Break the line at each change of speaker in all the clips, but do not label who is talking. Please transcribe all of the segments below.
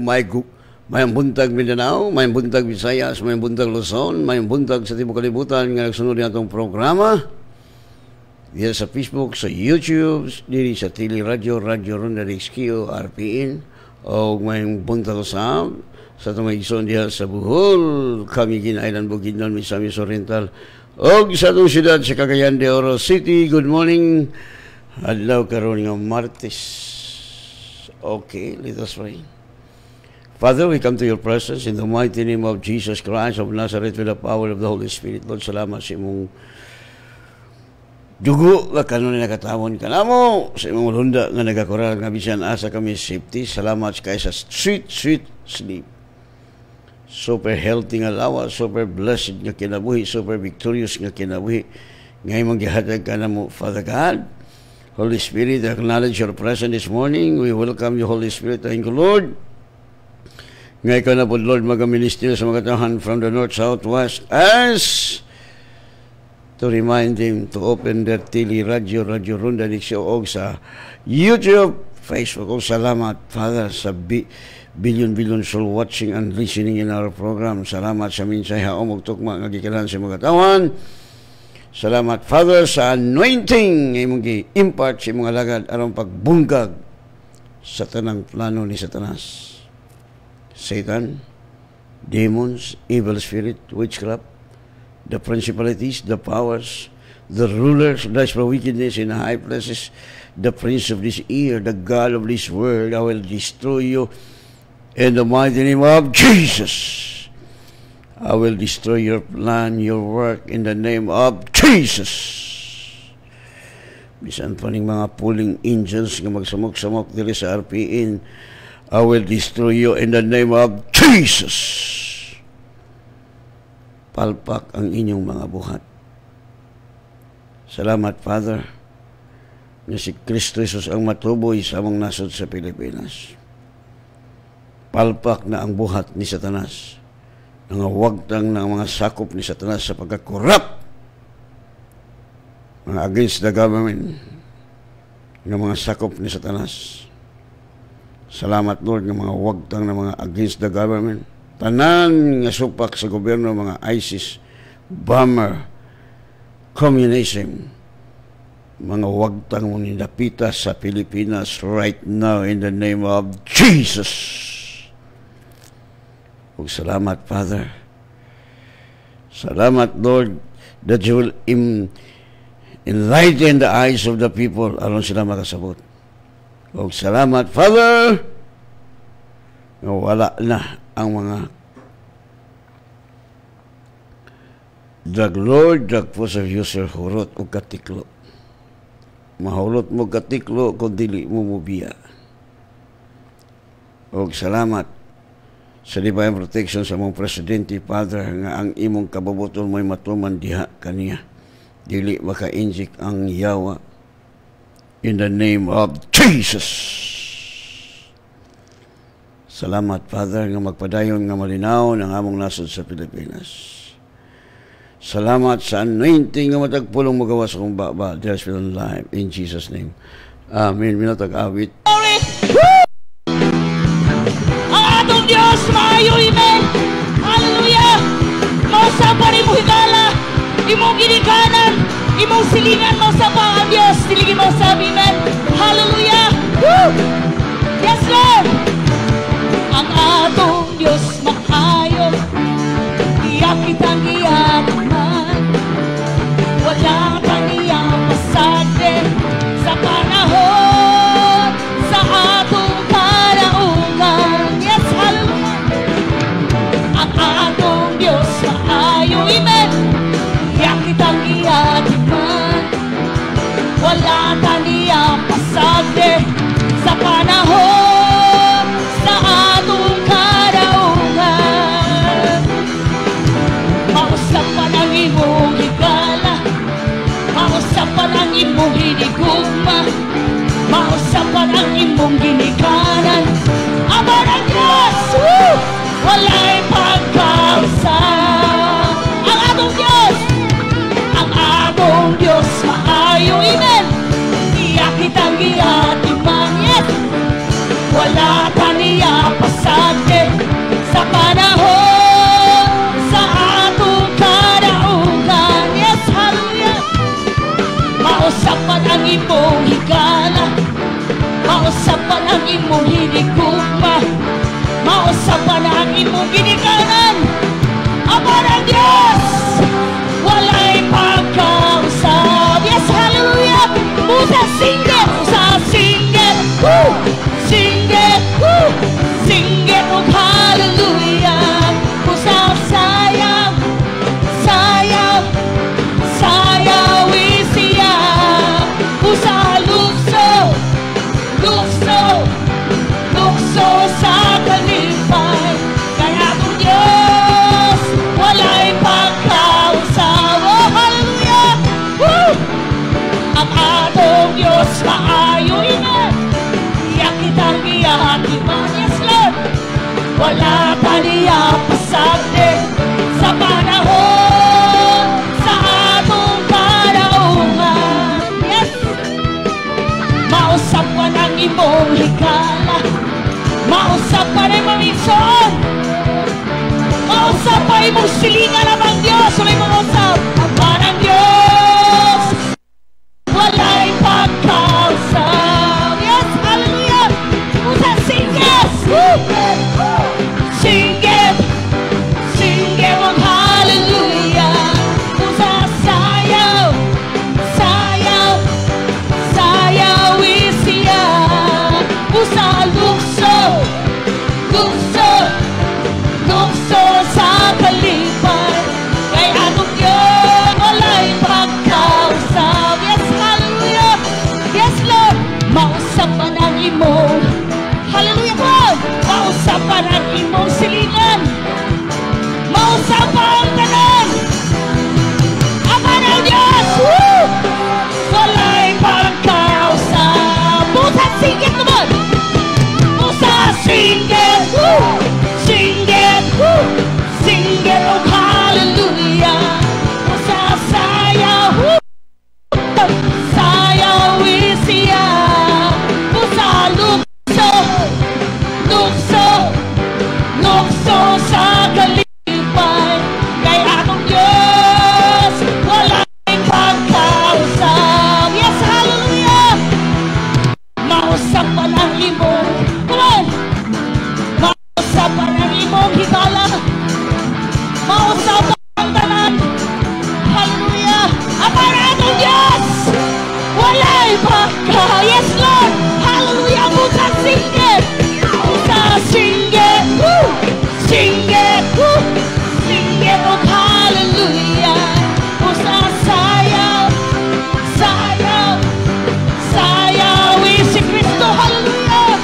mayang buntag Mindanao, mayang buntag Visayas, mayang buntag Luzon, mayang buntag sa Timog Kalibutan nga nagsunod niya itong programa. Diyan sa Facebook, sa YouTube, diri sa Tili Radio, Radio Ronda Rescue, RPN, o mayang buntag sa tumayigson diyan sa Bohol, Camiguin Island, Bukidnon, Misamis Oriental, o sa itong siyudad sa Cagayan de Oro City. Good morning. Adlaw karon nga Martes. Okay, let us pray. Father, we come to your presence in the mighty name of Jesus Christ of Nazareth with the power of the Holy Spirit. Lord, salamat sa imong dugo nga kanon na nakatawon ka namo, sa imong lunda nga nagakural nga bisan asa kami safety. Salamat kay sa sweet sleep. Super healthy nga lawa, super blessed nga kinabuhi, super victorious nga kinabuhi. Ngay mong gihatag ka namo, Father God. Holy Spirit, acknowledge your presence this morning. We welcome you, Holy Spirit. Thank you, Lord. Ngay ka na po, Lord, mag-minister sa mga tahan from the north, south, west, as to remind them to open their Tili Radio, Radio Ronda Rescue, o sa YouTube, Facebook. O salamat, Father, sa billion soul watching and listening in our program. Salamat sa minsay haomog tukma nga gikilan sa mga tawan. Salamat, Father, sa anointing ngay mong gi-impart sa mga lagad aron pagbungkag sa tanang plano ni Satanas. Satan, demons, evil spirit, witchcraft, the principalities, the powers, the rulers of this wickedness in high places, the prince of this ear, the God of this world, I will destroy you in the mighty name of Jesus. I will destroy your plan, your work in the name of Jesus. Bisan pa ning mga pulling angels nga magsamok-samok diri sa RPN, I will destroy you in the name of Jesus. Palpak ang inyong mga buhat. Salamat, Father, na si Kristo Jesus ang matuboy sa among nasod sa Pilipinas. Palpak na ang buhat ni Satanas. Nga wagtang ng mga sakop ni Satanas sa pagkakorrupt, mga against the government, ng mga sakop ni Satanas. Salamat, Lord, ng mga wagtang ng mga against the government. Tanan nga supak sa gobyerno, mga ISIS, bomber, communism, mga wagtang mo nindapita sa Pilipinas right now in the name of Jesus. Salamat, Father. Salamat, Lord, that you will enlighten the eyes of the people aron sila makasabot. Salamat, Father, na wala na ang mga drug lord, drug possessed user, hurot o katiklo. Mahulot mo katiklo kung dili mo mubiya. Salamat sa divine protection sa mong presidente, Father, nga ang imong kababuton mo'y matuman diha kaniya. Dili maka-injik ang yawa. In the name of Jesus. Salamat, Father, nga magpadayon nga malinaw ng among nasod sa Pilipinas. Salamat sa anointing nga matagpulong magawas kong baba. There's been life. In Jesus' name. Amen. Minatag-awit.
Diyos, maayo, amen. Hallelujah. Mausa pa rin mo higala, imong ginikanan, imong silingan mo sa pang Diyos, siligi mo sa amen. Hallelujah. Woo! Yes, Lord. Ang atong Diyos maayo, iyak kitang iyaman, wala kang iyang pasade sa panahon, sa atong karaungan. Atong Diyos maayo, amen. Iyak kitang iyaman, wala taniyang pasade sa panahon, sa atong karaungan. Mausapan ang imong higala, mausapan ang imong hinigugma, mausapan ang imong ginikanan. Amor ang Diyos, woo! Wala'y pagkausa. Ang atong Diyos maayo, amen. Iyak kitang iyatiman, yes. Wala wala taniya pasate sa panahon sa atong kadaugan. Yes, hallelujah. Mausapan ang imong higala, mausapan ang imong hinigugma, mausapan ang imong ginikanan. Amar ang Diyos, walay pagkausap. Yes, hallelujah. Musa singit, woo! Singit, woo! Singit, oh hallelujah. Musa sayaw, sayaw, sayawi siya. Musa lukso, lukso, lukso sa kalipay. Kaya kung Diyos, walay pagkausap. Oh hallelujah! Woo! Ang atong Diyos maayo ingat. Iyak kitang iyakiman. Yes, Lord. Wala taniya pasagde sa panahon sa atong karaungan. Yes. Mausapan ang imong higala, mausapan ang imong igsoon, mausapan ang imong silingan ng Diyos. Walay mausap ang Diyos, walay pagkausap. Yes, hallelujah. Musa singit, singit, singit ang hallelujah. Musa sayaw, sayaw, sayawi siya. Musa lukso, lukso, lukso sa kalipay. Kay atong Diyos, walay pagkausap. Yes, hallelujah. Yes, Lord. Mausapan ang imong, hallelujah po. Mausapan ang imong silingan. Mausapan ang tanan. Ama ng Diyos. Woo! Walay pagkausap. Musa singit naman. Musa singit. Woo! Singit. Woo! Singit. Oh hallelujah. Musa sayaw. Woo! Sayawi siya. Musa lukso, lukso, lukso sa kalipay. Kay atong Diyos, walay pagkausap. Yes, hallelujah. Mausapan ang imong, come on, mausapan ang imong higala, mausapan ang tanan. Hallelujah. Amar atong Diyos, walay pagka. Yes, Lord. Hallelujah. Musa singit, Musa singit, woo! Singit, woo! Singit, oh hallelujah. Musa sayaw, sayaw, sayawi si Kristo. Hallelujah.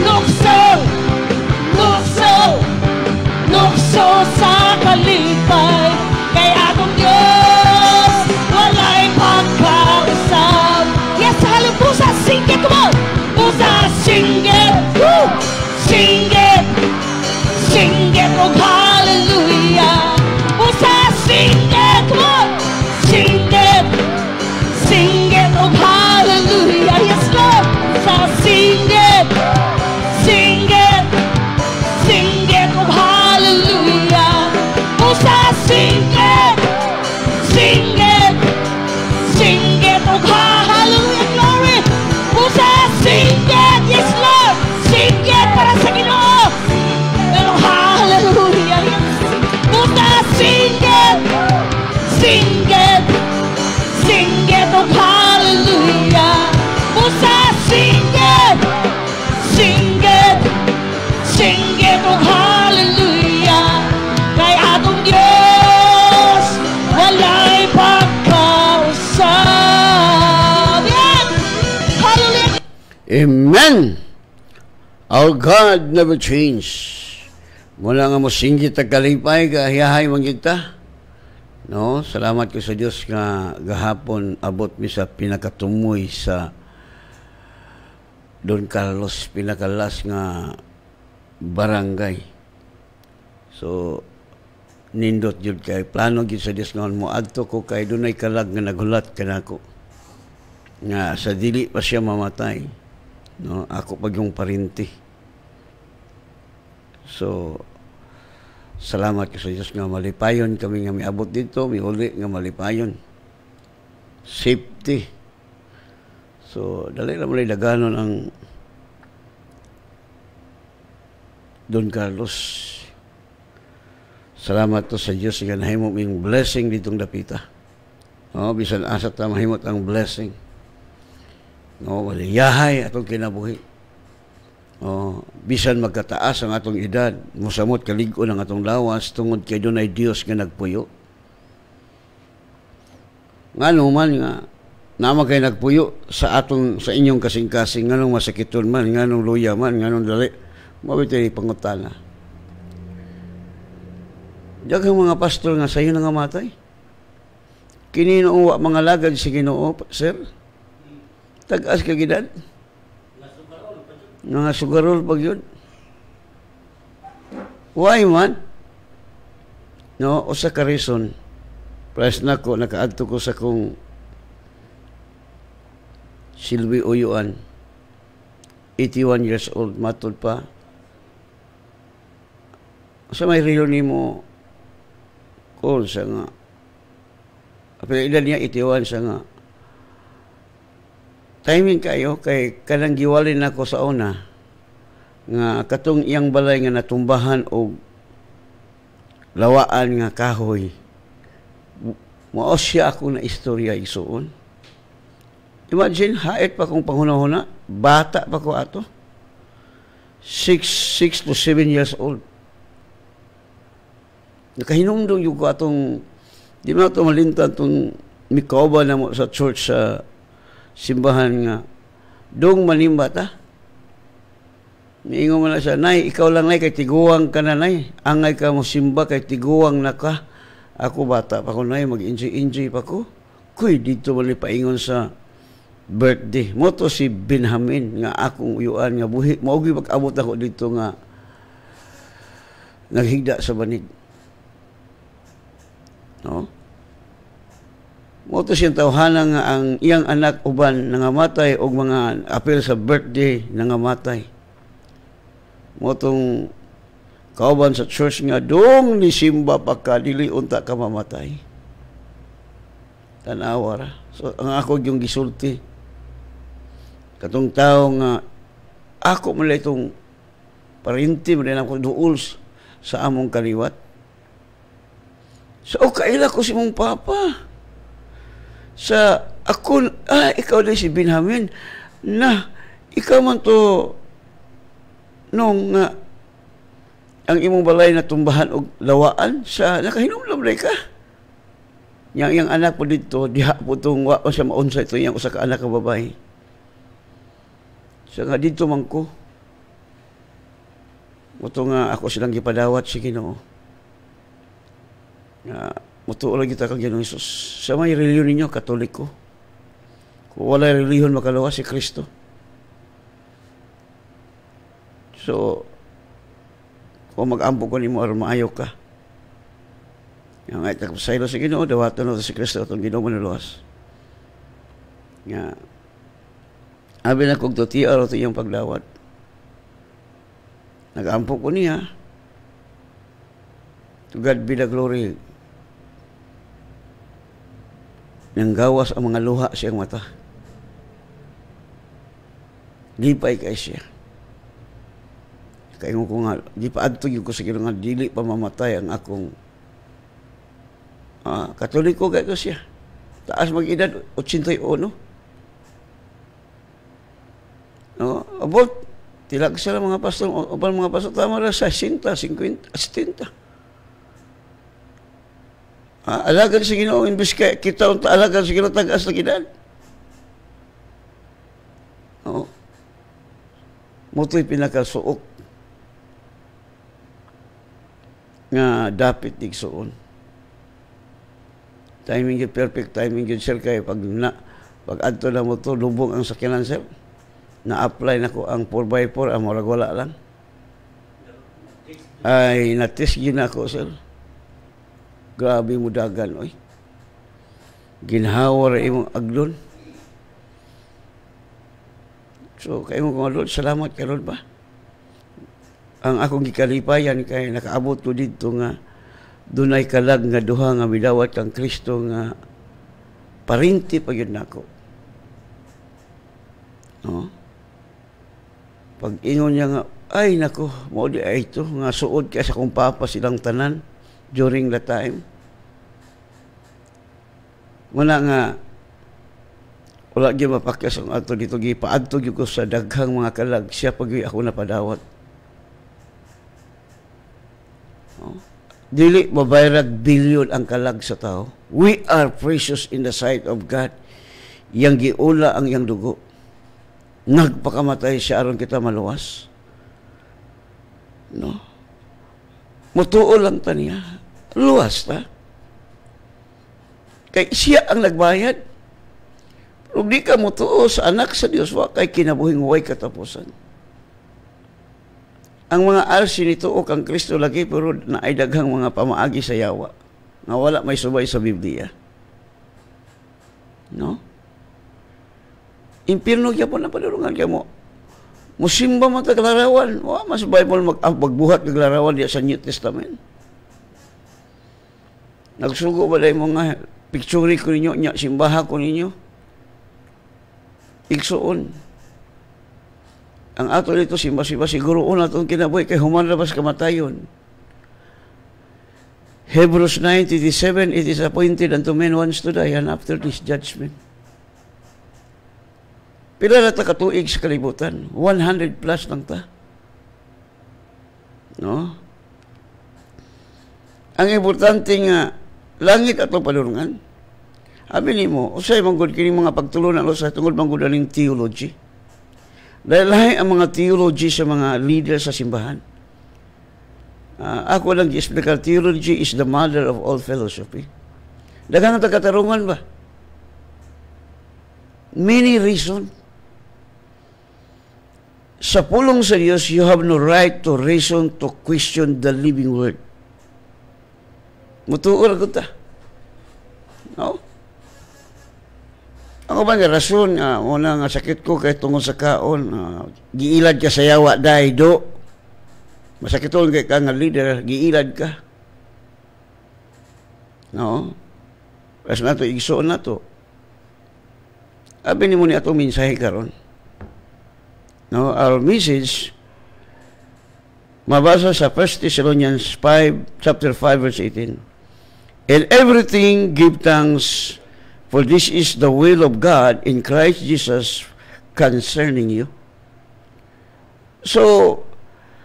Lukso, lukso, lukso sa kalipay. Kay atong Diyos, walay pagkausap. Yes, hallelujah. Musa singit, come on. Musa singit, woo! Singit, singit, oh hallelujah. Musa singit, come on. Singit, singit, oh hallelujah. Yes, Lord. Musa singit, singit, singit, oh hallelujah. Musa singit, singit, singit, oh hallelujah, glory. Musa singit, yes Lord, singit para sa Ginoo. Oh hallelujah, yes. Musa singit, singit, singit, oh hallelujah. Musa singit, singit, singit, oh hallelujah. Kay atong Diyos, walay pagkausap. Yes! Hallelujah!
Amen. Our God never change. Mula nga mo singgit ang kalipay, kahiyahay manggigta. No, salamat ko sa Dios nga gahapon abot mi sa pinakatumoy sa Don Carlos, pinakalas nga barangay. So nindot jud kay plano gid sa Dios nga mo adto ko kay dunay kalag nga naghulat kanako nga sa dili pa siya mamatay, no, ako pag yung parinti So, salamat ka sa Diyos nga malipayon kami nga miabot dito, miuli nga malipayon. Safety. So, dali na mulay daganon ang Don Carlos. Salamat to sa Diyos nga nahimo ming blessing ditong dapita. No, bisan asa ta mahimot ang blessing. No, waliyahay atong kinabuhi. Bisan magkataas ang atong edad, musamot kalig-on ang atong lawas tungod kay dunay Dios nga nagpuyo. Ngano man nga nama kay nagpuyo sa inyong kasing-kasing, nganong masakiton man, nganong luya man, nganong dali, mabitay pangutana. Daghang mga pastor nga sayo nga matay. Kininoong wa mga lagad si Ginoo, sir? Tag-as ka gidad? Nga sugarol pag yun. Why man? No, usa ka reason. Plus na ko, nakaadto ko sa kong Silvi Uyuan, 81 years old, matod pa. Sa may rilo ni mo, kung sa nga, apel edad niya, 81 sa nga, timing kayo, kay kanang giwalin ako sa una, nga katong iyang balay nga natumbahan o lawaan nga kahoy, mao siya ako na istorya isuon. Imagine, hait pa kong panghuna-huna, bata pa ko ato. 6 to 7 years old. Nakahinumdong yung ko atong, di mo ito malintan itong mikoba na mo sa church sa simbahan nga. Dong manimba ta. Miingo mo na siya, Nay, ikaw lang nay, kay tiguang ka na nay. Angay ka mo simba, kay tiguang na ka. Ako bata pa ko nay, mag-enjoy pa ko. Kuy, dito mali paingon sa birthday. Mo to si Benjamin nga akong uyuan nga buhi. Maugi pag-abot ako dito nga naghigda sa banig. No? Mo to siyang tawhana nga ang iyang anak uban nangamatay og mga apil sa birthday nangamatay. Mo tong kauban sa church nga dong ni simba pa ka dili unta ka mamatay. Tanawa ra. So ang ako yung gisulti. Katong tao nga ako man itong parinti man ako duol sa among kaliwat. So kaila ko si mong papa. Sa ako, ikaw na si Benjamin na ikaw man to nung ang imong balay na tumbahan og lawaan sa nakahinumlam na ka. Yang anak po dito, diha po itong wa siya maunsa ito yung usa ka anak ka babae. So nga dito man ko. Muto nga ako silang gipadawat si Ginoo. Muto ulang kita kang Ginoong Hesus. Sa may reliyon ninyo, Katoliko. Kung wala reliyon, makalawa si Kristo. So, kung mag-ampo ko ni mo, maayo ka. Yang ay takapasaylo si Ginoo, dawatan na si Kristo itong Ginoo manuluwas. Nga, abi na kong tutiar ito yung pagdawat. Nag-ampo ko niya. To God be the glory. Nang gawas ang mga luha siyang mata. Lipay kay siya. Kaya ko nga, di pa adto yung ko sa nga dili pa mamatay ang akong Katoliko kaya ko siya. Taas mag-edad, 81. No, abot tilag sila mga pastor, upang mga pastor tama ra sa 60, 50, 70. Alagan sa Ginoo imbis kay kita unta alagan sa Ginoo tag-as na edad. No. Moto'y pinakasuok nga dapit igsuon. Timing yun, perfect timing yun, sir, kay pag adto na mo to, lubong ang sakyanan, sir. Na-apply na ko ang 4x4, ang wala lang. Ay, na-test yun ako, sir. Grabe mo dagan, oy. Ginhawa rin imong aglon. So, kayo mo kung Lord, salamat kay Lord ba? ang akong gikalipayan kay nakaabot ko dito nga dunay kalag nga duha nga midawat kang Kristo nga parinti pa yun nako. No? Pag ingon niya nga, ay nako, mo di ay ito, nga suod kaya sa kong papa silang tanan during the time. Muna nga, wala gyud mapakyas ang ato dito, gipaadto gyud ko sa daghang mga kalag, siya pag ako napadawat. No? Dili mabayrag bilyon ang kalag sa tao. We are precious in the sight of God. Yang giula ang iyang dugo. Nagpakamatay siya aron kita maluwas. No? Mutuo lang ta niya. Luwas ta. Kay siya ang nagbayad. Kung di ka mutuo sa anak sa Diyos, wa kay kinabuhing way katapusan. Ang mga alsi nito o kang Kristo lagi, pero naay daghang mga pamaagi sa yawa. Nga wala may subay sa Biblia. No? Impirno kaya po na padulungan kaya mo. Musimba mo taglarawan. Wa, mas Bible magbuhat taglarawan diya sa New Testament. Nagsugo ba dahil mga picture ko ninyo, simbaha ko ninyo? Igsuon. Ang ato dito simba-simba, siguro una itong kinabuhi kay human labas kamatayon. Hebrews 9:37, it is appointed unto men once to die, and after this judgment. Pila na ta katuig sa kalibutan? 100 plus lang ta. No? Ang importante nga, langit atong palungan. Abi nimo, usay manggod kini mga pagtulunan sa tungod manggod aning theology. Dahil lahi ang mga theology sa mga leader sa simbahan. Ako lang gi-explain, theology is the mother of all philosophy. Daghang katarungan ba? Many reasons. Sa pulong sa Diyos, you have no right to reason to question the living word. Mutuor ko ta. No? Ako ba nga rason, una nga sakit ko kay tungod sa kaon, giilad ka sa yawa dahi do. Masakit ko kay ka nga leader, giilad ka. No? As na to, igsoon na to. Abi ni mo ni atong mensahe karon. No, our message mabasa sa 1 Thessalonians 5, chapter 5, verse 18. In everything give thanks, for this is the will of God in Christ Jesus concerning you. So,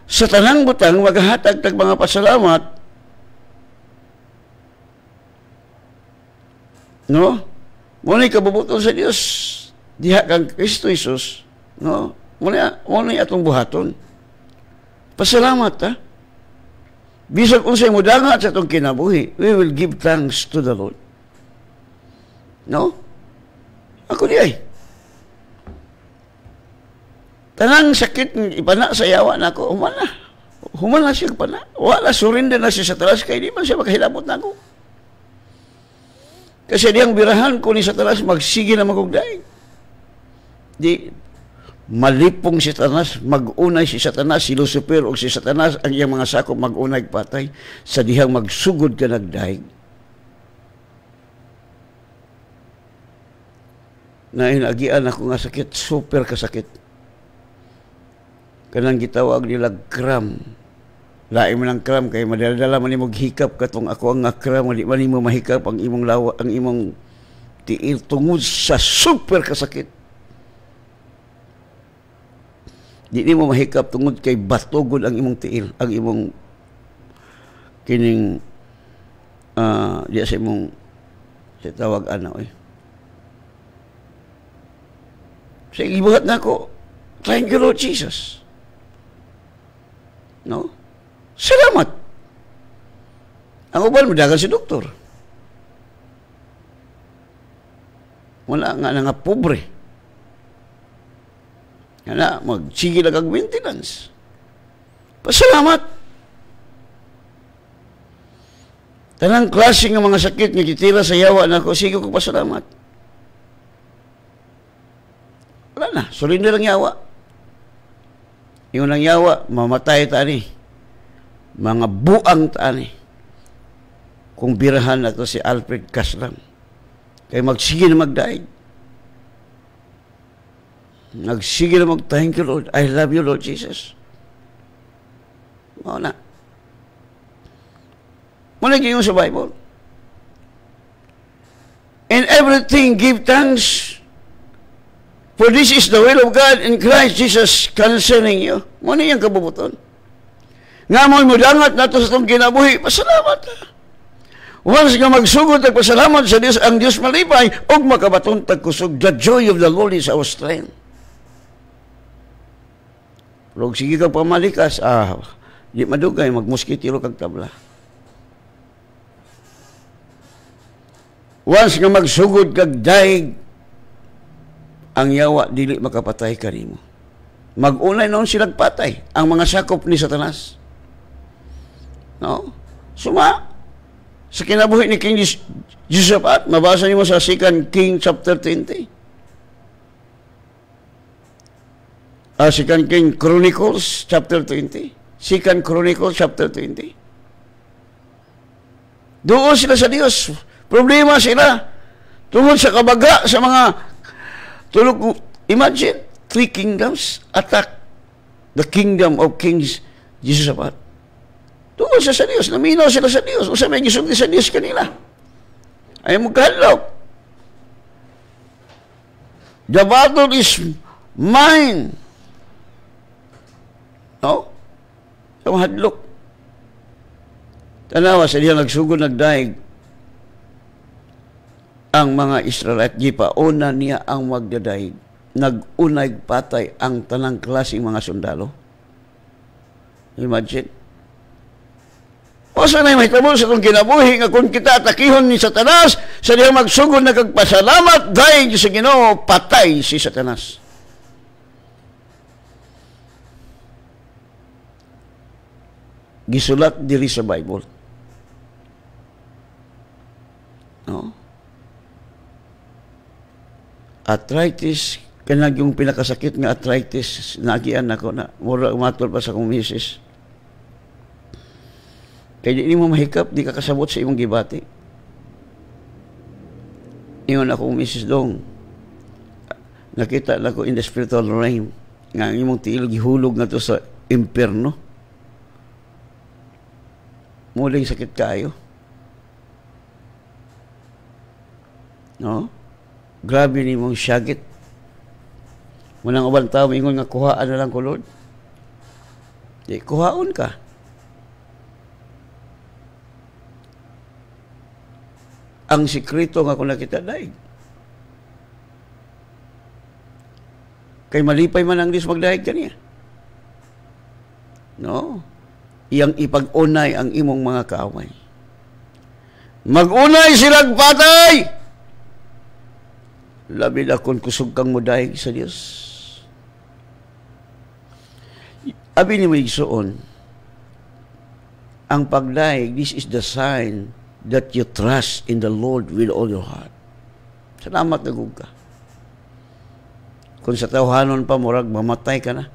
sa tanang butang, maghahatag tag mga pasalamat, no? Muna kabubuton sa Diyos, diha kang Kristo Jesus, no? Muna atong buhaton. Pasalamat, ha? Bisag kung sa'yo mo dangat sa itong kinabuhi, we will give thanks to the Lord. No? Ako di ay. Tanang sakit ipana sa yawa na ako, human na siya ipana. Wala, surrender na siya sa talas, kaya di man siya makahilabot na ako. Kasi diyang birahan ko ni sa talas, magsige na magugdaig. Di, malipong si Satanas, mag-unay si Satanas, si Lucifer o si Satanas, ang iyang mga sakop mag-unay patay, sa dihang magsugod ka nagdaig. Na inagian ako nga sakit, super kasakit. Kanang gitawag nila kram. Lain mo ng kram, kaya madaladala man imong hikap katong ako ang nga kram, di man imo mahikap ang imong lawa, ang imong tiil tungod sa super kasakit. Di mo mahikap tungod kay batogod ang imong tiil, ang imong kining diya sa imong sa tawag ano Sa ibuhat na ko, thank you Lord Jesus. No? Salamat. Ang uban mo dagan si doktor. Wala nga pobre. Yan magsige lang ang maintenance. Pasalamat. Tanang klase ng mga sakit nga gitira sa yawa na ako, sige ko pasalamat. Wala na, surrender ang yawa. Yung nangyawa, mamatay tani. Mga buang tani. Kung birahan na to si Alfred Caslam. Kaya magsige na magdaig. Nagsige na thank you, Lord. I love you, Lord Jesus. Mao na. Muna yung sa Bible. In everything, give thanks. For this is the will of God in Christ Jesus concerning you. Muna yung kabubuton. Nga mo dangat na ito sa itong kinabuhi, pasalamat ka. Once nga magsugod at pasalamat sa Diyos, ang Diyos malipay, og makabaton tagkusog. The joy of the Lord is our strength. Pero sige ka pamalikas, di madugay, magmuskitiro kag tabla. Once nga magsugod kag daig, ang yawa dili makapatay kanimo. Mag-unay noon silang patay ang mga sakop ni Satanas. No? Suma sa kinabuhi ni King Jehoshaphat, mabasa niyo sa 2 King chapter 20. 2 King Chronicles chapter 20. 2 Chronicles chapter 20. Doon sila sa Dios. Problema sila. Tungkol sa kabaga sa mga tulog. Imagine, 3 kingdoms attack the kingdom of King Jehoshaphat. Tungkol sa Diyos. Naminaw sila sa Diyos. O sa may gisugdi sa Diyos kanila. Ay magkahadlok. The battle is mine. No? Sa mahadlok. Tanawa sa diya nagsugod nagdaig ang mga Israelite. Di pa una niya ang magdadaig. Nag-unay patay ang tanang klaseng mga sundalo. Imagine. O sana'y may tabo sa itong kinabuhi nga kung kita atakihon ni Satanas, sa diya magsugod na kagpasalamat dahil sa Ginoo patay si Satanas. Gisulat diri sa Bible. No? Arthritis, kanag yung pinakasakit nga arthritis, nagian ako na, mura umatol pa sa kong misis. Kaya di mo mahikap, di ka kasabot sa imong gibati. Ingon ako, Mrs. Dong, nakita na ko in the spiritual realm, nga imong tiil, gihulog na to sa impyerno. Muling sakit kayo. No? Grabe ni mong syagit. Munang ubang tao, ingon nga, kuhaan na lang ko, Lord. Di, kuhaon ka. Ang sikreto nga kung nakita daig. Kay malipay man ang Diyos magdaig kaniya. No? Iyang ipag-unay ang imong mga kaaway. Mag-unay silang patay! Labi na kung kusog kang mudaig sa Diyos. Abi ni Maigsoon, ang pagdaig, this is the sign that you trust in the Lord with all your heart. Salamat na ka. Kung sa tawhanon pa, murag, mamatay ka na.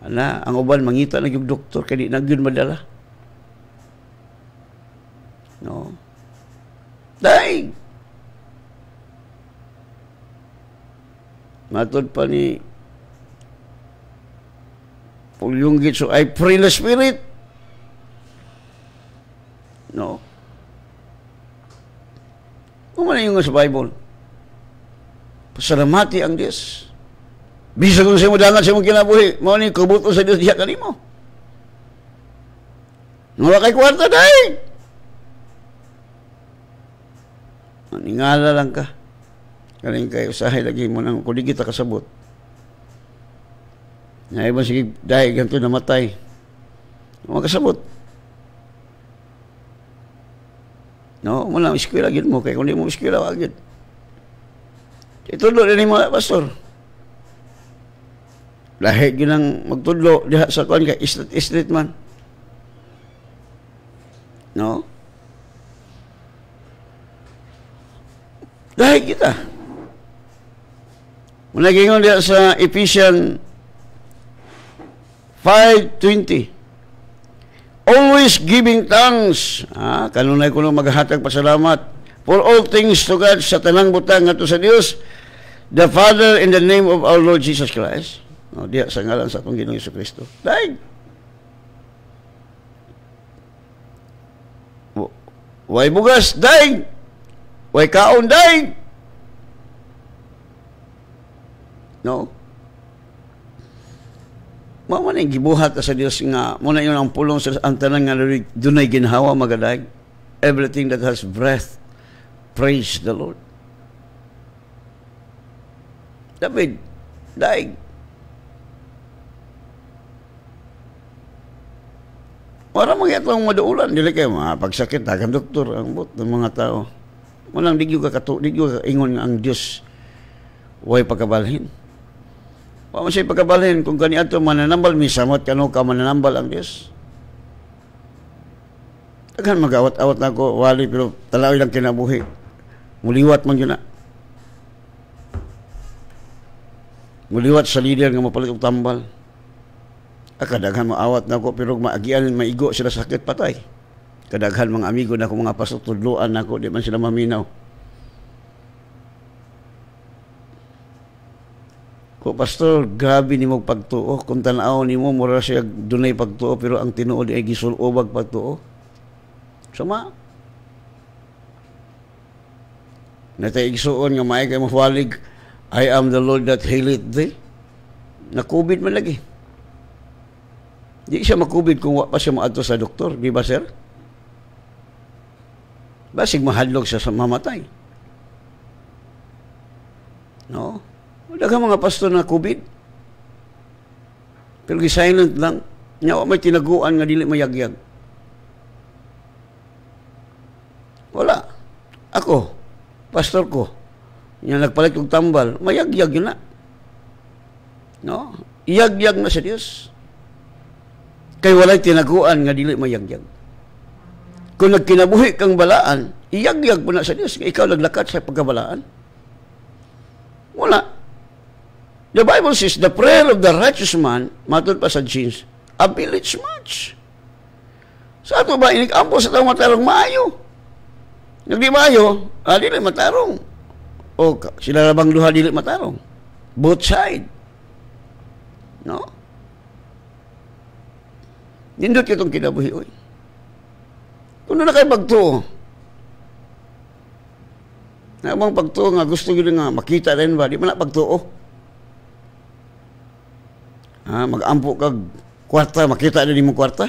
Ana, ang uban, mangita na yung doktor, kaya di na yun madala. No? Daig! Matod pa ni Pulyunggit, so I pray the Spirit. No? Kung ano yung sa Bible, pasalamati ang Diyos. Bisa kung siya mo dangat siya mong kinabuhi, mo ni kubuto sa Diyos diya kanimo. Wala kay kwarta dahi. Maningala lang ka. Kaling kayo usahay lagi mo nang kung di kita kasabot. Nga iba sige dahi ganito namatay. Makasabot. No, mula eskwela gid mo kay kun di mo eskwela agad. Itudlo din mo pastor. Lahi gyud nang magtudlo diha sa kon kay street man. No? Lahi kita. Mula gingon diha sa Ephesians 5:20. Always giving thanks. Kanunay ko nung maghatag pasalamat for all things to God sa tanang butang ngadto sa Dios, the Father, in the name of our Lord Jesus Christ. Diya sa ngalan sa atong Ginoong Jesucristo. Daig. Way bugas, daig. Way kaon, daig. No? Mao man ang gibuhat sa Dios nga muna yun ang pulong sa ang tanan nga dunay ginhawa magadag. Everything that has breath, praise the Lord. David, daig. Para mga itong maduulan, dili kayo pagsakit, hagang doktor, ang bot ng mga tao. Walang digyo ka ingon nga ang Diyos way pagkabalhin. Paano siya pagkabalhin kung kaniadto mananambal, misamot kano ka mananambal ang Diyos. Daghan mag-awat-awat na ako, wali, pero talawi lang kinabuhi. Muliwat man yun na. Muliwat sa leader nga mapalit og tambal. Kadaghan maawat na ako, pero maagian, maigo sila sakit patay. Kadaghan mga amigo na ako, mga pastor, tudluan na ako, di man sila maminaw. Ko pastor, grabe ni mo pagtuo. Kung tanaw ni mo, mura siya dunay pagtuo, pero ang tinuo di ay gisulobag pagtuo. Sama. Natay igsuon nga may kay mafalig, I am the Lord that healeth thee. Na-COVID man lagi. Di siya makubid kung wa pa siya maadto sa doktor, di ba sir? Basig mahadlok siya sa mamatay. No? Daghang mga pastor na COVID. Pero silent lang. Nya may tinaguan nga dili mayagyag. Wala. Ako, pastor ko, nya nagpalit og tambal, mayagyag yun na. No? Iyagyag na sa Dios. Kay walay tinaguan nga dili mayagyag. Kung nagkinabuhi kang balaan, iyagyag po na sa Dios. Ikaw naglakat sa pagkabalaan. Wala. The Bible says, the prayer of the righteous man, matod pa sa James, availeth much. Sa ato ba, inikampo sa taong matarong maayo. Nagdi maayo, dili matarong. O sila labang duha dili matarong. Both side. No? Nindot itong kinabuhi, oy. Kung na kayo pagtuo, na bang pagtuo nga gusto nyo nga makita rin ba, di man na pagtuo. Mag-ampo kag kwarta, makita na di mo kwarta.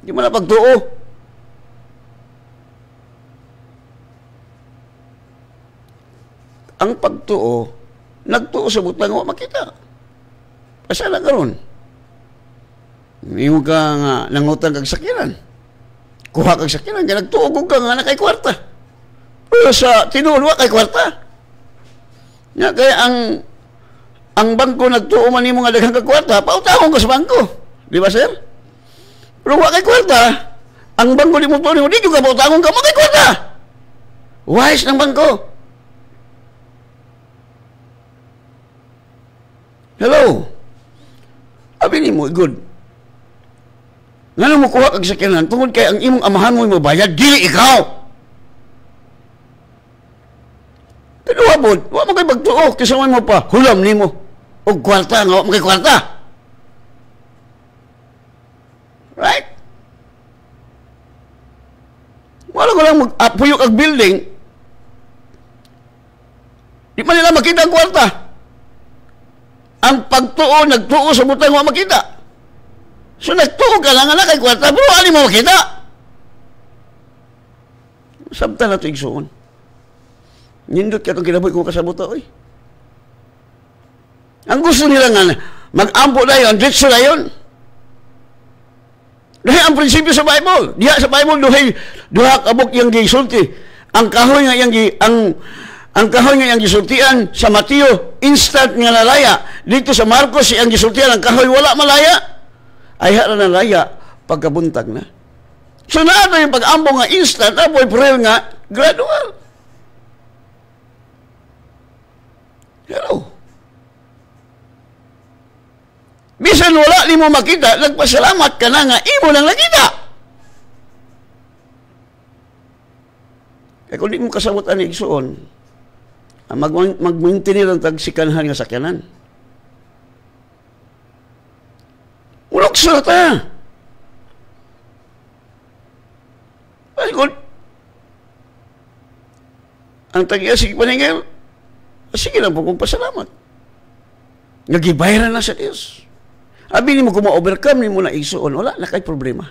Di man na pagtuo. Ang pagtuo, nagtuo sa butang, wa makita. Asa na karon? Imo ka nga nangutang kag sakiran. Kuha kag sakiran, kaya nagtuo ka nga na kay kwarta. Pero sa tinuod, wa kay kwarta. Nga kaya ang bangko nagtuo man nimo nga daghang kag kwarta, pautahon ka sa bangko. Di ba, sir? Pero wa kay kwarta. Ang bangko di mo tuo nimo, di ka pautahon ka, kay kwarta. Wise ng bangko. Hello. Abi nimo, good. Nga mo kuha kag sakyanan, tungod kay ang imong amahan mo mabayad, dili ikaw. Pero wabod, wa mo kay pagtuo, kisaman mo pa, hulam nimo. O kwarta, nga wa mo kay kwarta. Right? Wala ko lang mag-apuyok ang building. Di man nila makita ang kwarta. Ang pagtuo, nagtuo sa butang, wa makita. So nagtuo ka lang na kay kwarta, pero ali mo makita. Sabta na ito igsuon. Nindot ka itong kinabuhi kung kasabuta, oy. Ang gusto nila nga, mag-ampo na yun, ditso na yun. Dahil ang prinsipyo sa Bible, diha sa Bible, duha kabuk yung gisulti. Ang kahoy nga ang kahoy nga yung gisultian sa Mateo, instant nga nalaya. Dito sa Marcos, ang gisultian, ang kahoy wala malaya. Ay hara na laya, pagkabuntag na. So na yung pag-ampo nga instant, apoy prayer nga, gradual. Hello. Bisan wala ni mo makita, nagpasalamat ka na nga, imo nang nakita. Kaya kung di mo kasabot ang igsuon, mag-maintinir ang tagsikanhan nga sakyanan. Ulokso ta. Ay, kung ang tag-iasig paningil, sige lang po kong pasalamat. Nagibayaran na sa Diyos. Abi ni mo kung ma-overcome ni mo na igsuon, wala na kay problema.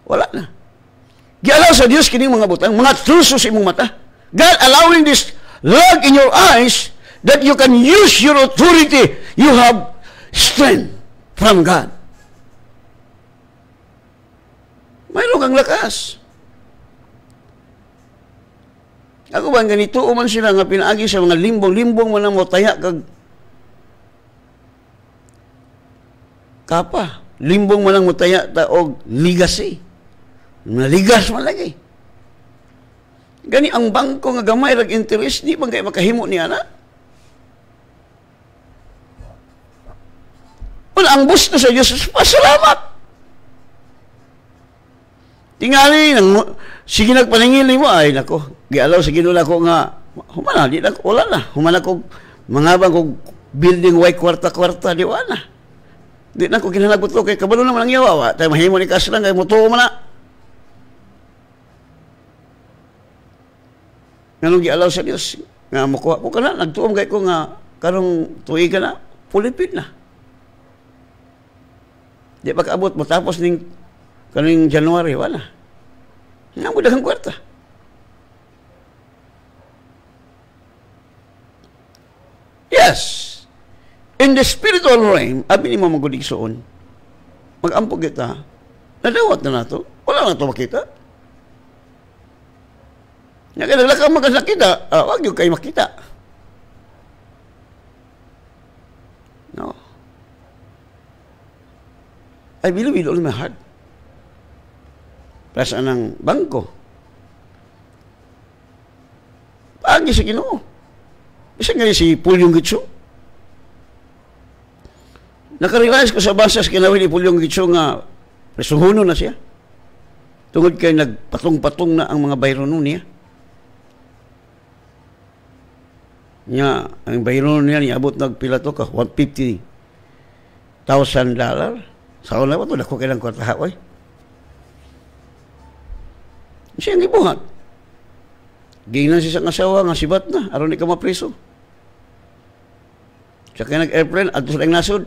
Wala na. Gialaw sa Diyos kining mga butang, mga truso sa imong mata. God allowing this log in your eyes that you can use your authority. You have strength from God. Mayroon kang lakas. Ako ba ganito man sila nga pinaagi sa mga limbong man ang motaya kag kapa. Limbong man ang motaya ta og legacy. Naligas man lagi. Gani ang bangko nga gamay rag interest di man kay makahimo ni ana. Wala ang gusto sa Diyos, pasalamat. Tingali, sige nagpaningil mo, ay nako, gialaw sa ginula ko nga, humana, di na, wala na, humana ko, mga bang kong building white kwarta-kwarta, di wala na. Di na ko kinalagot ko, kay kabalo naman ang yawa, tayo mahimo ni Kaslang, kay mutuo mo na. Nga gialaw sa Diyos, nga makuha ko ka na, nagtuom kay ko nga, karong tuwi ka na, pulipid na. Di pag-abot mo, tapos kaning January, wala. Nga mo dagang kwarta. Yes. In the spiritual realm, abi ni mo magudigsoon, mag-ampog kita, nadawat na nato, wala na ito makita. Naglalaka magkasakita, wag yung kayo makita. No. I believe with all my heart. Perasaan ng bangko. Paagi sa Ginoo. Isa nga si Pulyong Gitso. Nakarealize ko sa basas kinawin ni Pulyong Gitso nga presuhuno na siya. Tungod kay nagpatong-patong na ang mga bayrono niya. Ang bayrono niya niabot nagpila to ka $150,000. Sa una ba ito, dako kailang kwarta haway. Siya ang gibuhat. Gingnan siya sa asawa, nga sibat na, aron di ka mapriso. Siya kaya nag-airplane, at sa nasod.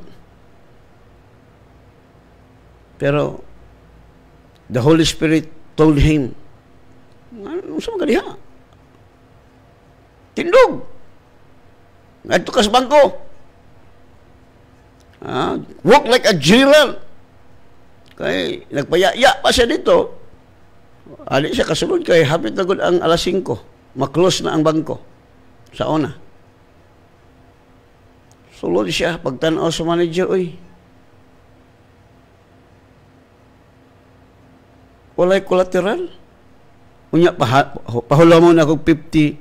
Pero, the Holy Spirit told him, ano sa mga diha? Tindog! Ngadto ka sa bangko. Walk like a general. Kaya nagpayaya pa siya dito. Ali siya kasulod kay hapit na gud ang alas 5. Maklose na ang bangko. Sa una. Sulod siya pagtan-aw sa manager, oy. Walay collateral. Unya pahula mo na kog $50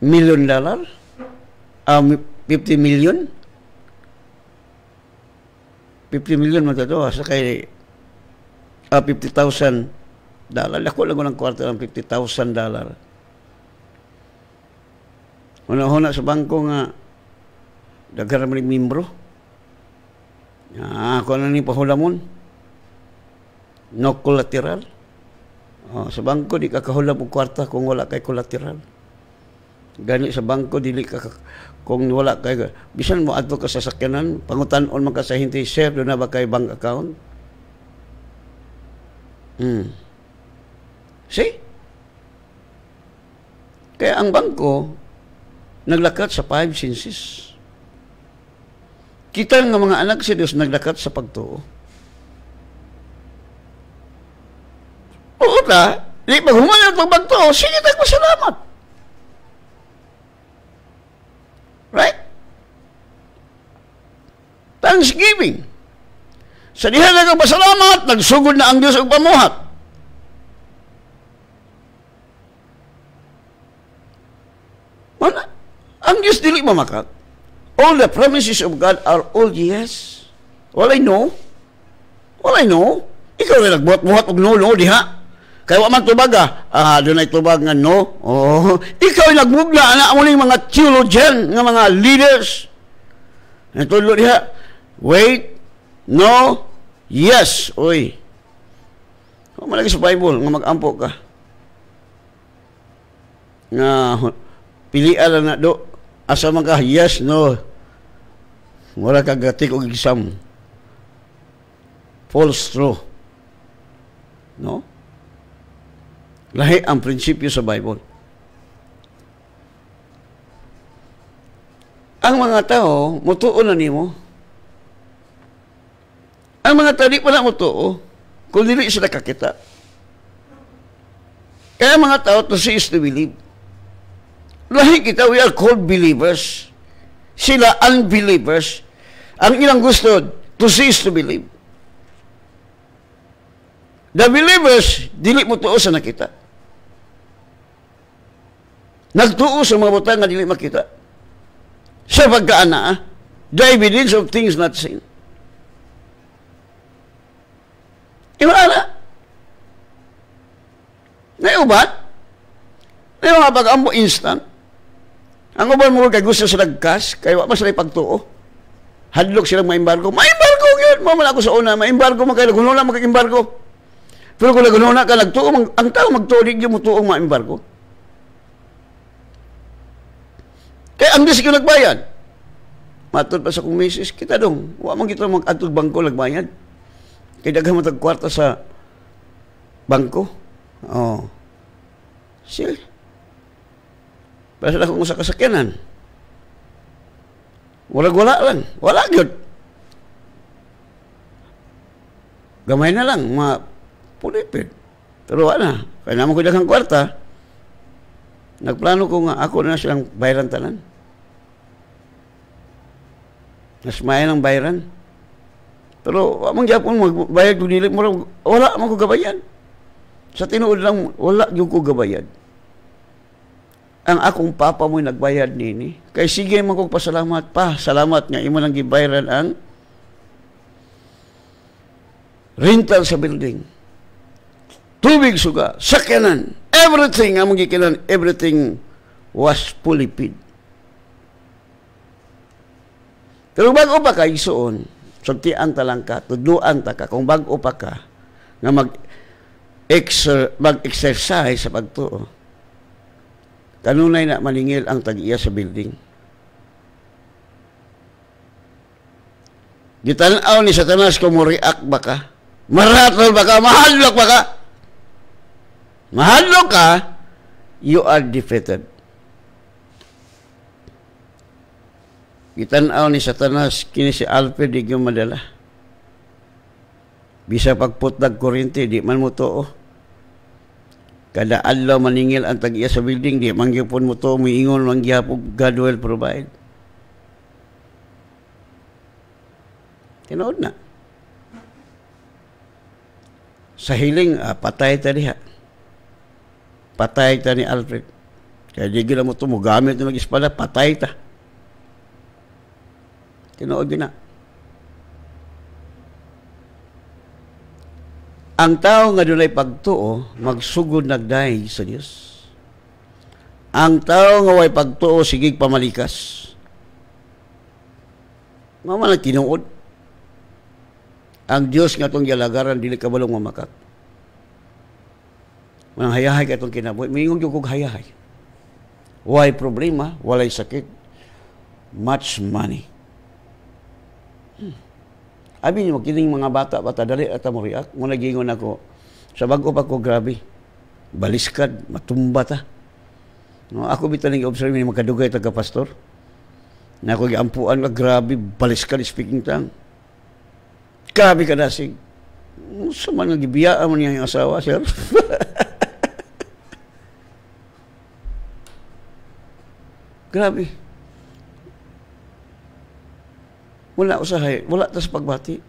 million. 50 million? 50 million man ito. Sa kay $50,000. Ako lang ng kwarta ng $50,000. Una-una sa bangko nga daghan man membro. Ako na ni pahulamon. No collateral. Sa bangko di ka kahulam og kwarta kung wala kay collateral. Gani sa bangko dili ka kung wala kay bisan mo adto ka sa sakyanan pangutan-on man ka sa hindi sir do na ba kay bank account. See? Kaya ang bangko naglakat sa 5 senses. Kita nga mga anak si Dios naglakat sa pagtuo. Oo ta, di paghuman ang pagtuo, sige tayo salamat. Right? Thanksgiving. Sa diha na kang pasalamat, nagsugod na ang Diyos ang pamuhat. Wala. Ang Diyos dili mamakat. All the promises of God are all yes. All I know. Ikaw rin nagbuhat-buhat og no diha. Kaya wa man tubag doon ay tubag nga no. Oh, ikaw ay nagbugna ana mo ning mga theologian nga mga leaders. Natulo diha. Wait, no, yes. Oy. Wa man lagi sa Bible nga mag-ampo ka. Nga pilian lang na do. Asa man ka yes, no. Wala ka gatik og exam. False true. No? Lahi ang prinsipyo sa Bible. Ang mga tao, mutuo na nimo. Ang mga tao, di pala mutuo. Kung dili sila kakita. Kaya mga tao, to see is to believe. Lahi kita, we are called believers. Sila unbelievers. Ang ilang gusto, to see is to believe. The believers, dili mo tuo sa nakita. Nagtuo sa mga butang nga dili makita. Sa pagkaana, the evidence of things not seen. Iwala. Naiubat. Ngayon nga pag-ambo instant. Ang uban mo kay gusto sa nagkas, kaya wala sila pagtuo. Hadlok silang maimbargo. Maimbargo yun! Mamala ko sa una, maimbargo man kayo. Gulo lang mag-imbargo. Pero kung nagununa ka, nagtuo, ang tao magtuo, di mo tuong maimbargo. Kaya ang disik yung nagbayad. Matod pa sa kong misis, kita dong. Huwag man kita mag-atod bangko nagbayad. Kaya dagang matagkwarta sa bangko. Oh. Sige. Para sa akong sa kasakyanan. Wala lang. Wala yun. Gamay na lang, pulipid. Pero wala. Kaya naman ko dagang kwarta. Nagplano ko nga, ako na silang bayaran tanan. Nasmaya ng bayaran. Pero amang Japon, magbayad ko nilip mo, wala man ko gabayan. Sa tinuod lang, wala yung ko gabayad. Ang akong papa mo'y nagbayad nini. Kaya sige man kong pasalamat pa. Salamat nga, imo lang gibayaran ang rental sa building. Tubig suga, sakyanan, everything, among gikinan, everything was fully paid. Pero bago pa ka isuon, sultian ta lang ka, tudluan ta ka, kung bago pa ka, nga mag-exercise sa pagtuo, kanunay na maningil ang tag-iya sa building. Gitanaw ni Satanas kung mo react ba ka, maratol ba ka, mahadlok ba ka, mahadlok ka, you are defeated. Gitanaw ni Satanas, kini si Alfred, di yung madala. Bisa pagputdag kuryente, di man mo to. Kada adlaw maningil ang tag-iya sa building, di man gyapon mo to, miingon lang gyapon, God will provide. Tinood na. Sa hiling, patay ta diha. Patay ta ni Alfred. Kaya di gila mo ito, mo gamit ng espada, patay ta. Tinood na. Ang tao nga dunay pagtuo, magsugod nagdahi sa Dios. Ang tao nga way pagtuo, sigig pamalikas. Mama na tinuod. Ang Diyos nga itong yalagaran, dili kabalong mamakat. Manang hayahay ka itong kinabuhi. Mayingong yung kong hayahay. Why problema? Walay sakit. Much money. Abi niyo, kining mga bata, dali at mo react. Muna gingon ako, sa bago pa ko, grabe. Baliskad, matumba ta. No, ako bitaling observe ni makadugay taga-pastor. Na ako giampuan nga, grabe, baliskad, speaking tongue. Grabe ka dasig. Sa man nga gibiyaan mo niya yung asawa, sir. Grabe. Wala usahay, wala ta sa pagbati.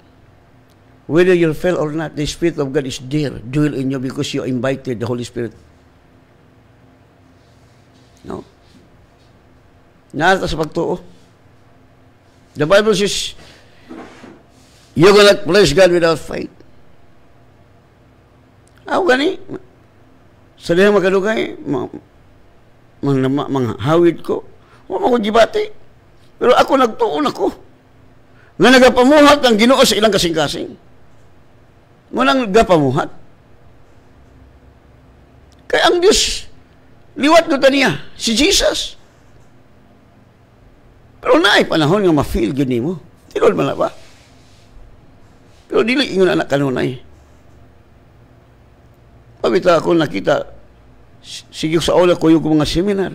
Whether you fail or not, the Spirit of God is there, dwell in you because you invited the Holy Spirit. No? Naarta sa pagtuo. The Bible says, you cannot please God without faith. Ako gani, sa diha makadugay, manghawid ko, wala ko gibati. Pero ako nagtuon ako, nga nagapamuhat ang Ginoo sa ilang kasing-kasing. Munang nagapamuhat. Kaya ang Diyos, liwat ko niya, si Jesus. Pero naay panahon nga ma-feel yun mo. Tinol man na ba? Pero dili ingon anak kanunay. Pabita ako nakita, sige sa ola ko yung mga seminar.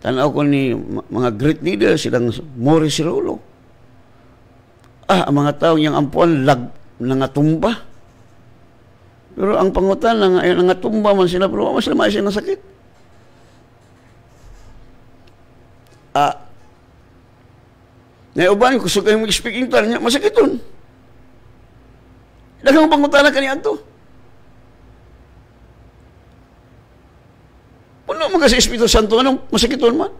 Tanaw ko ni mga great leaders, silang Morris Rolo. Ang mga tao niyang ampuan, nangatumba. Pero ang pangutan, nangatumba man sila, pero mas lamay siya ng sakit. Naiuban ko, so kayo mag-speaking tar niya, masakiton. Dagang pangutan na kaniya ito. Puno mga sa Espiritu Santo, anong masakiton man?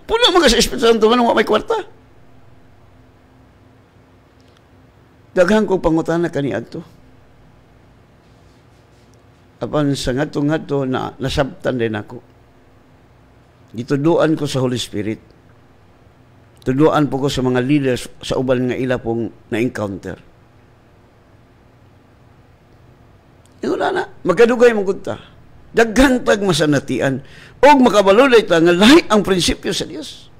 Puno mga sa Espiritu Santo, anong may kwarta? Daghang ko pangutan na kaniya ito. Apan sa ngato-ngato na nasabtan din ako. Gituduan ko sa Holy Spirit. Tuduan po ko sa mga leaders sa uban nga ila pong na-encounter. Wala na. Magkadugay mong kunta. Daghang tag masanatian o makabalulay ta nga lahi ang prinsipyo sa Dios.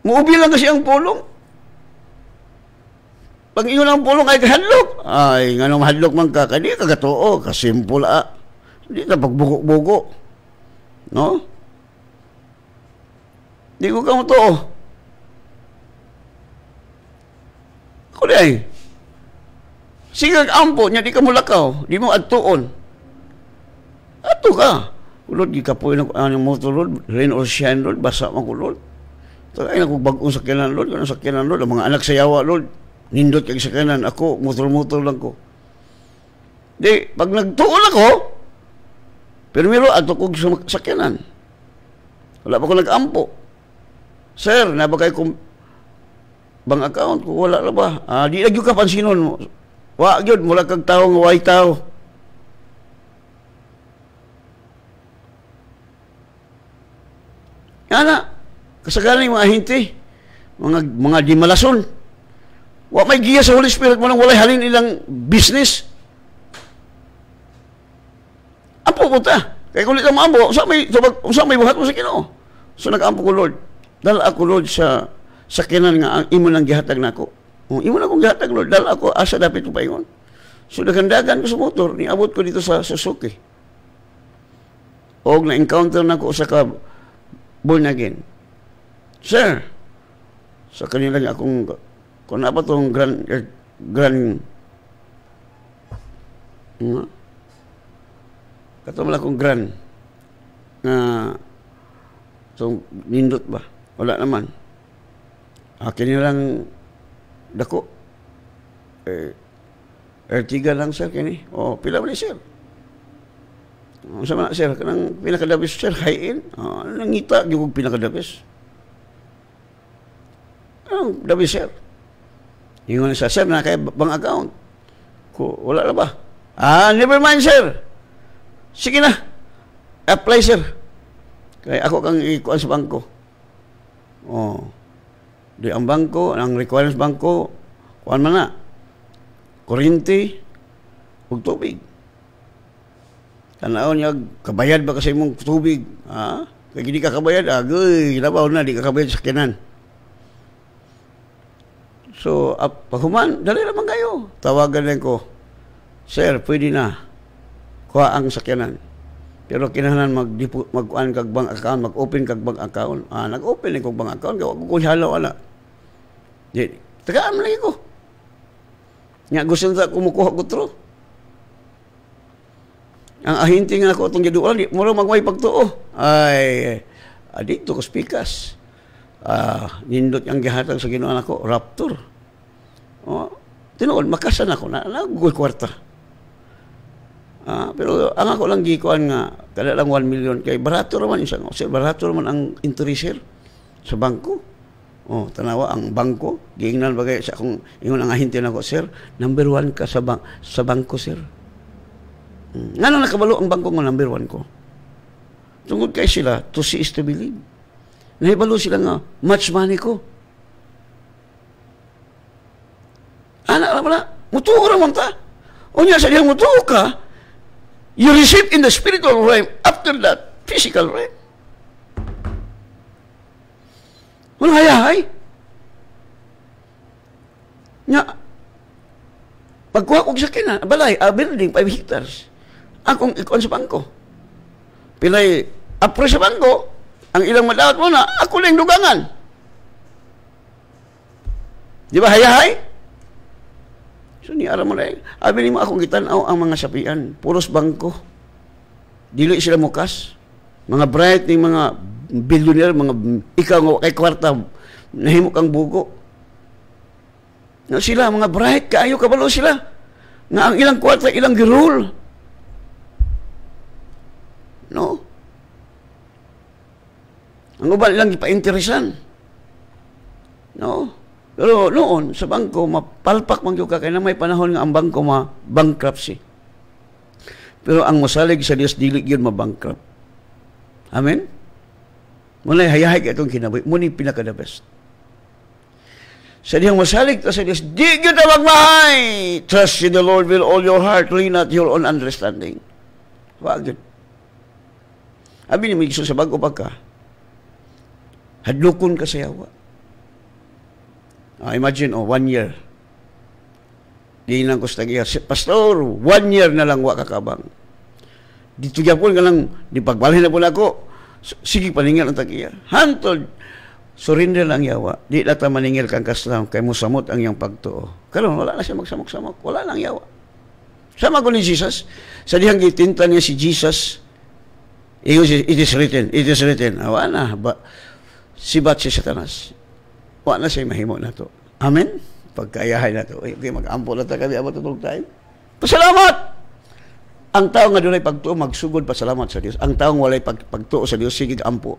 Muubi lang kasi ang pulong. Pag ingon ang pulong ay kahadlok. Ay, nga nung mahadlok man ka, kadi kagatoo, kasimple Hindi ka pagbugo-bugo. No? Di ko ka mo to. Ako di sige, ampo niya, di ka mulakaw. Di mo adtuon. Ato ka. Lord, di ka po yung motor, Lord. Rain or shine, Lord. Basa man ko, Lord. Ay, nakugbagong sakyanan, Lord. Ganang sakyanan, Lord. Ang mga anak sa yawa, Lord. Nindot kag sakyanan. Ako, motor-motor lang ko. Di, pag nagtuon ako, pero miro, ato kong sakyanan. Wala pa ko nag-ampo. Sir, nabagay kong bank account ko, wala na ba? Di lagi ka pansinon mo. Wag yun, mula kag tao nga way tao. Yana, kasagalan yung mga hinti, mga di malason. Wa may giya sa Holy Spirit mo nang walay halin ilang business. Ampo ko ta. Kaya kung ulit ang maambo, sa may buhat mo sa Ginoo. So nag-ampo ko, Lord. Dahil ako, Lord, sa sakyanan nga ang imo nang gihatag na ako. Imo na kong gihatag, Lord. Dahil ako, asa dapat ko paingon. So nagandagan ko sa motor, niabot ko dito sa Suzuki. O na-encounter na ko sa born again. Sir, sa kanila nga akong, kung na ba itong katong akong grand na itong nindot ba? Wala naman. Kinilang dako. Ertiga lang, sir, kini. Pila ba ni, sir? Sama na, sir, kanang pinakadabis, sir, hain. Nangita, yung pinakadabis. Anong dabis, sir? Yung sa sir, na kaya bang account? Wala na ba? Never mind, sir. Sige na. Apply, sir. Kaya ako kang ikuan sa bangko. Di ang bangko, ang requirements bangko, kuan man na. Kuryente, ug tubig. Tanaw niya, kabayad ba kasi mong tubig? Kaya hindi ka kabayad, agoy, labaw na, di ka kabayad sa sakyanan. So, paghuman, dali naman kayo. Tawagan lang ko, sir, pwede na. Kuha ang sakyanan. Pero kinahanglan mag-on kag bank account, mag-open kag bank account. Nag-open ni kog bank account, gawa ko halaw ala. Di, tagaan lagi ko. Nya gusto na kumukuha ko tro. Ang ahinti nga ako itong giduan, di mo magmay pagtuo. Ay, dito ko spikas. Nindot ang gihatag sa Ginoo ako, raptor. Tinuod, makasan ako, nagugoy kwarta. Pero ang ako lang gikuan nga kada lang 1 million kay barato raman isang sir, barato raman ang interest sir sa bangko. Tanawa ang bangko, giingnan bagay sa akong ingon ang ahente nako, sir, number 1 ka sa bangko, sir. Ngano nakabalo ang bangko nga number 1 ko? Tungod kay sila, to see is to believe. Nahibalo sila nga, much money ko. Anak na, mutuo raman ta. O niya sa diyang mutuo ka, you receive in the spiritual realm, after that, physical realm. Walang hayahay. Nga, pagkuha ko sa kina, balay, building, 5 hectares. Akong ikuan sa bangko. Pilay, apre sa bangko, ang ilang madawat mo na, ako lang dugangan. Di ba hayahay? So, ni aram mo na abi mo akong gitanaw ang mga sapian. Puros bangko. Dili sila mukas. Mga bright ni mga billionaire, mga ikaw nga kay kwarta, nahimo kang bugo. No, sila, mga bright, kaayo kabalo sila. Nga ang ilang kwarta, ilang girul. No? Ang uban ilang ipainteresan. No? Pero noon, sa bangko, mapalpak man yung kaya na may panahon nga ang bangko ma-bankruptcy. Pero ang masalig sa Diyos, dili yun ma-bankrupt. Amen? Muna hayahay ka itong kinabuhi. Muna yung pinaka-the best. Sa diyang masalig ka sa Diyos, di yun na magmahay! Trust in the Lord with all your heart, lean not your own understanding. Wag yun. Abi ni Migso sa bago pa ka, hadlukon ka sa yawa. Imagine, 1 year. Di lang ko sa tagiya. Pastor, 1 year na lang wa kakabang. Dito yapon ka lang, di pagbalhin na po na ako. Sige, paningil ang tagiya. Hantod, surrender lang yawa. Di lata maningil kang kaslam, kay musamot ang iyang pagtuo. Karon wala na siya magsamok-samok. Wala lang yawa. Sama ko ni Jesus. Sa dihang gitinta niya si Jesus, it is written, it is written. Awa na, sibat si Satanas. Wa na siya mahimo na to. Amen? Pagkayahay na to. Okay, mag-ampo na ta kami abot itong time. Pasalamat! Ang tao nga dunay pagtuo, magsugod pasalamat sa Dios. Ang taong walay pagtuo sa Dios, sigig ampo.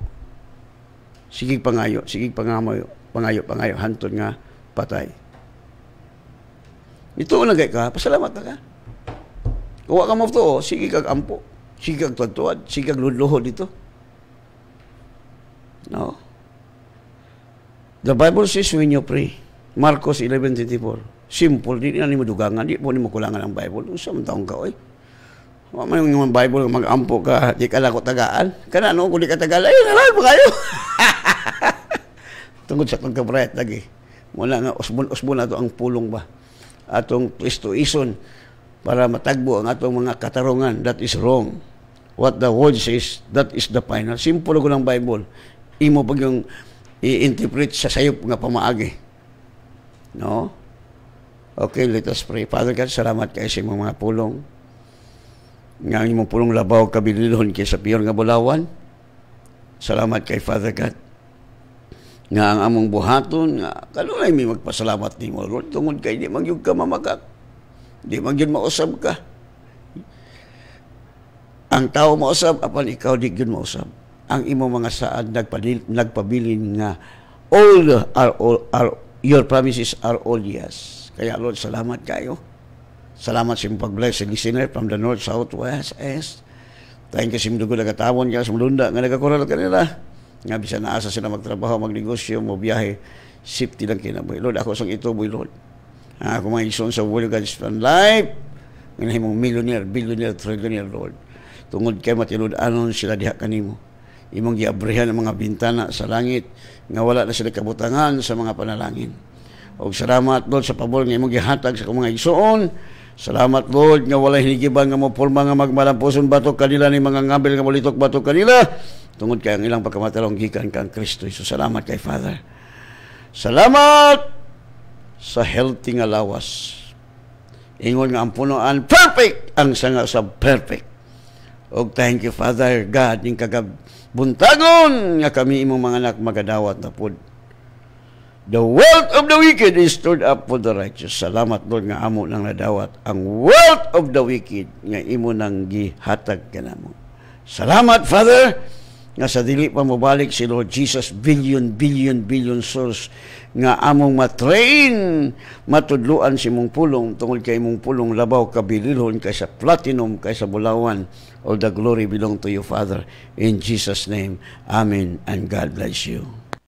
Sigig pangayo, sigig pangayo, pangayo, hantod nga patay. Ito na gay ka, pasalamat na ka. Kung wa ka maftuo, sigig kag ampo. Sigig kag tuwad-tuwad, sigig kag ludluhod dito. No? The Bible says when you pray, Marcos 11:24, simple, di na ni mo dugangan, di po ni mo kulangan ang Bible. Usa man taong ka, oy. Wala man yung Bible, mag-ampo ka, di ka lang ko tagaan. Kana no, kung di ka tagaan, ayun, nalang pa kayo. Tungkol sa pagkabrayat lagi. Mula nga, usbon na ito ang pulong ba? Atong Kristo-ison para matagbo ang atong mga katarungan. That is wrong. What the word says, that is the final. Simple ko ng Bible. Imo pag yung i-interpret sa sayop nga pamaagi. No? Okay, let us pray. Father God, salamat kayo sa mga pulong. Nga imong pulong labaw kabililon kay sa piyon nga bulawan. Salamat kay Father God. Nga ang among buhaton, nga kanunay may magpasalamat ni mo, Lord. Tungod kay di magyug ka mamakak. Di magyud mausab ka. Ang tao mausab, apan ikaw di gyud mausab. Ang imong mga saad nagpabilin nga your promises are all yes. Kaya Lord, salamat kayo. Salamat sa imong pag-bless sa listener from the north, south, west, east. Thank you sa imong dugod nagatawon ka sa mulunda nga nagakural kanila. Nga bisan na asa sila magtrabaho, magnegosyo, mabiyahe, safety lang kinabuhi. Lord, ako sang ito, boy Lord. Kung mga ison sa world God's plan life, nga himong millionaire, billionaire, trillionaire, Lord. Tungod kay matilud-anon sila diha kanimo. Imong giabrihan ang mga bintana sa langit nga wala na sila kabutangan sa mga panalangin. Og salamat Lord sa pabor nga imong gihatag sa mga igsoon. Salamat Lord nga wala hinigiban nga mo porma nga magmalampuson batok kanila ni mga ngambil nga molitok batok kanila. Tungod kay ang ilang pagkamatalong gikan kang Kristo. So salamat kay Father. Salamat sa healthy nga lawas. Ingon nga ang punuan perfect ang sanga sa perfect. Og thank you Father God ning buntagon nga kami imong mga anak magadawat na pod. The wealth of the wicked is stored up for the righteous. Salamat, Lord, nga amo nang nadawat ang wealth of the wicked nga imo nang gihatag kanamo. Salamat, Father, nga sa dili pa mobalik si Lord Jesus billion souls nga among matrain matudluan si mong pulong tungod kay mong pulong labaw kabililhon kaysa platinum kaysa bulawan. All the glory belong to you, Father. In Jesus' name, Amen, and God bless you.